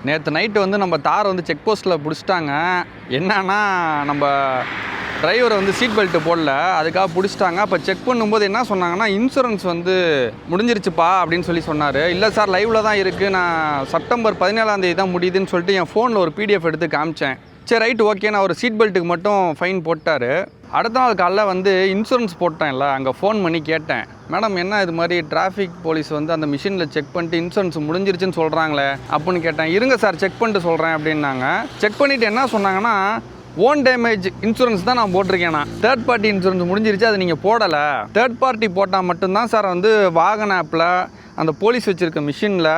நேற்று நைட்டு வந்து நம்ம தார் வந்து செக் போஸ்ட்டில் பிடிச்சிட்டாங்க. என்னன்னா நம்ம டிரைவர் வந்து சீட் பெல்ட்டு போடல, அதுக்காக பிடிச்சிட்டாங்க. அப்போ செக் பண்ணும்போது என்ன சொன்னாங்கன்னா, இன்சூரன்ஸ் வந்து முடிஞ்சிருச்சுப்பா அப்படின்னு சொன்னார். இல்லை சார் லைவில் தான் இருக்குது, நான் செப்டம்பர் 17 தான் முடியுதுன்னு சொல்லிட்டு என் ஃபோனில் ஒரு பிடிஎஃப் எடுத்து காமிச்சேன். சரி ரைட் ஓகே, நான் ஒரு சீட் பெல்ட்டுக்கு மட்டும் ஃபைன் போட்டார். அடுத்த நாள் காலைல வந்து இன்சூரன்ஸ் போட்டேன்ல, அங்கே ஃபோன் பண்ணி கேட்டேன், மேடம் என்ன இது மாதிரி டிராஃபிக் போலீஸ் வந்து அந்த மிஷினில் செக் பண்ணிட்டு இன்சூரன்ஸ் முடிஞ்சிருச்சுன்னு சொல்கிறாங்களே அப்படின்னு கேட்டேன். இருங்க சார் செக் பண்ணிட்டு சொல்கிறேன் அப்படின்னாங்க. செக் பண்ணிவிட்டு என்ன சொன்னாங்கன்னா, ஓன் டேமேஜ் இன்சூரன்ஸ் தான் நான் போட்டிருக்கேன். தேர்ட் பார்ட்டி இன்சூரன்ஸ் முடிஞ்சிருச்சு, அது நீங்கள் போடலை. தேர்ட் பார்ட்டி போட்டால் மட்டும்தான் சார் வந்து வாகன ஆப்பில் அந்த போலீஸ் வச்சுருக்க மிஷினில்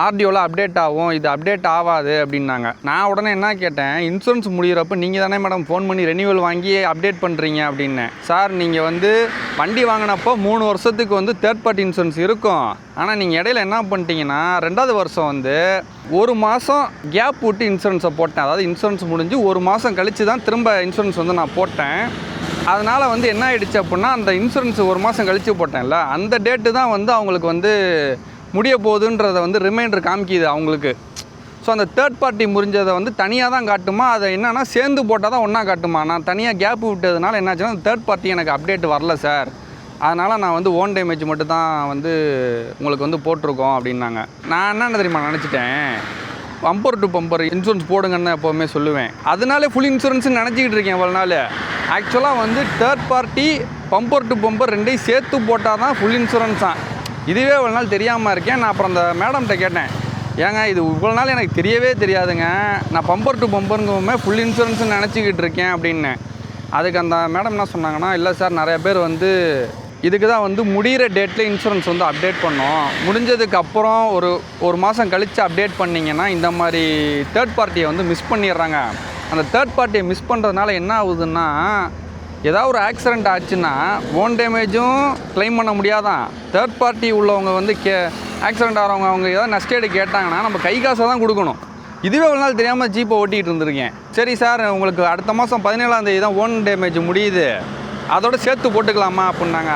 ஆர்டிஓவில் அப்டேட் ஆகும், இது அப்டேட் ஆகாது அப்படின்னாங்க. நான் உடனே என்ன கேட்டேன், இன்சூரன்ஸ் முடிகிறப்ப நீங்கள் தானே மேடம் ஃபோன் பண்ணி ரெனியூவல் வாங்கி அப்டேட் பண்ணுறீங்க அப்படின்னேன். சார் நீங்கள் வந்து வண்டி வாங்கினப்போ 3 வருஷத்துக்கு வந்து தேர்ட் பார்ட்டி இன்சூரன்ஸ் இருக்கும். ஆனால் நீங்கள் இடையில என்ன பண்ணிட்டீங்கன்னா 2வது வருஷம் வந்து 1 மாதம் கேப் விட்டு இன்சூரன்ஸை போட்டேன். அதாவது இன்சூரன்ஸ் முடிஞ்சு 1 மாதம் கழித்து தான் திரும்ப இன்சூரன்ஸ் வந்து நான் போட்டேன். அதனால் வந்து என்ன ஆகிடுச்சு அப்படின்னா, அந்த இன்சூரன்ஸ் 1 மாதம் கழித்து போட்டேன்ல, அந்த டேட்டு தான் வந்து அவங்களுக்கு வந்து முடிய போகுதுன்றதை வந்து ரிமைண்டர் காமிக்கிது அவங்களுக்கு. ஸோ அந்த தேர்ட் பார்ட்டி முடிஞ்சதை வந்து தனியாக தான் காட்டுமா, அதை என்னென்னா சேர்ந்து போட்டால் தான் ஒன்றா காட்டுமா. நான் தனியாக கேப் விட்டதுனால என்னாச்சுன்னா தேர்ட் பார்ட்டி எனக்கு அப்டேட் வரல சார், அதனால் நான் வந்து ஓன் டேமேஜ் மட்டும் தான் வந்து உங்களுக்கு வந்து போட்டிருக்கோம் அப்படின்னாங்க. நான் என்ன தெரியுமா நினச்சிட்டேன், பம்பர் டு பம்பர் இன்சூரன்ஸ் போடுங்கன்னு எப்போவுமே சொல்லுவேன். அதனாலே ஃபுல் இன்சூரன்ஸ்னு நினச்சிக்கிட்டு இருக்கேன் இவ்வளோ நாள். ஆக்சுவலாக வந்து third party bumper to bumper ரெண்டையும் சேர்த்து போட்டால் தான் ஃபுல் இன்சூரன்ஸ் தான். இதுவே இவ்வளோ நாள் தெரியாமல் இருக்கேன். நான் அப்புறம் அந்த மேடம்கிட்ட கேட்டேன், ஏங்க இது இவ்வளோ நாள் எனக்கு தெரியவே தெரியாதுங்க, நான் பம்பர் டு பம்பருங்குமே ஃபுல் இன்சூரன்ஸ்னு நினச்சிக்கிட்டு இருக்கேன் அப்படின்னு. அதுக்கு அந்த மேடம் என்ன சொன்னாங்கன்னா, இல்லை சார் நிறைய பேர் வந்து இதுக்கு தான் வந்து முடிகிற டேட்டில் இன்சூரன்ஸ் வந்து அப்டேட் பண்ணோம், முடிஞ்சதுக்கு அப்புறம் ஒரு மாதம் கழித்து அப்டேட் பண்ணிங்கன்னா இந்த மாதிரி தேர்ட் பார்ட்டியை வந்து மிஸ் பண்ணிடுறாங்க. அந்த தேர்ட் பார்ட்டியை மிஸ் பண்ணுறதுனால என்ன ஆகுதுன்னா, ஏதாவது ஒரு ஆக்சிடெண்ட் ஆச்சுன்னா ஓன் டேமேஜும் கிளைம் பண்ண முடியாதான். தேர்ட் பார்ட்டி உள்ளவங்க வந்து ஆக்சிடெண்ட் ஆகிறவங்க அவங்க ஏதாவது நஷ்டேடு கேட்டாங்கன்னா நம்ம கை காசை தான் கொடுக்கணும். இதுவே ஒரு நாள் தெரியாமல் ஜீப்பை ஓட்டிகிட்டு இருந்திருக்கேன். சரி சார் உங்களுக்கு அடுத்த மாதம் 17 தான் ஓன் டேமேஜ் முடியுது, அதோடு சேர்த்து போட்டுக்கலாமா அப்படின்னாங்க.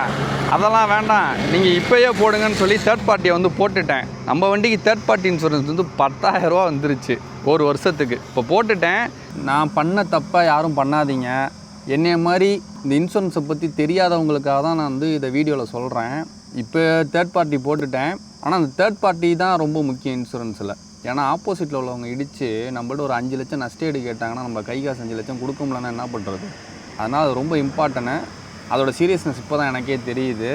அதெல்லாம் வேண்டாம், நீங்கள் இப்போயே போடுங்கன்னு சொல்லி தேர்ட் பார்ட்டியை வந்து போட்டுட்டேன். நம்ம வண்டிக்கு தேர்ட் பார்ட்டி இன்சூரன்ஸ் வந்து 10,000 ரூபா வந்துருச்சு 1 வருஷத்துக்கு. இப்போ போட்டுட்டேன். நான் பண்ண தப்பை யாரும் பண்ணாதீங்க. என்னைய மாதிரி இந்த இன்சூரன்ஸை பற்றி தெரியாதவங்களுக்காக தான் நான் வந்து இதை வீடியோவில் சொல்கிறேன். இப்போ தேர்ட் பார்ட்டி போட்டுட்டேன். ஆனால் அந்த தேர்ட் பார்ட்டி தான் ரொம்ப முக்கியம் இன்சூரன்ஸில். ஏன்னா ஆப்போசிட்டில் உள்ளவங்க இடித்து நம்மள்ட்ட ஒரு 5 லட்சம் நஷ்டேடு கேட்டாங்கன்னா நம்ம கை காசு 5 லட்சம் கொடுக்க முடியலன்னா என்ன பண்ணுறது. அதனால் அது ரொம்ப இம்பார்ட்டன்ட்டு. அதோட சீரியஸ்னஸ் இப்போ தான் எனக்கே தெரியுது.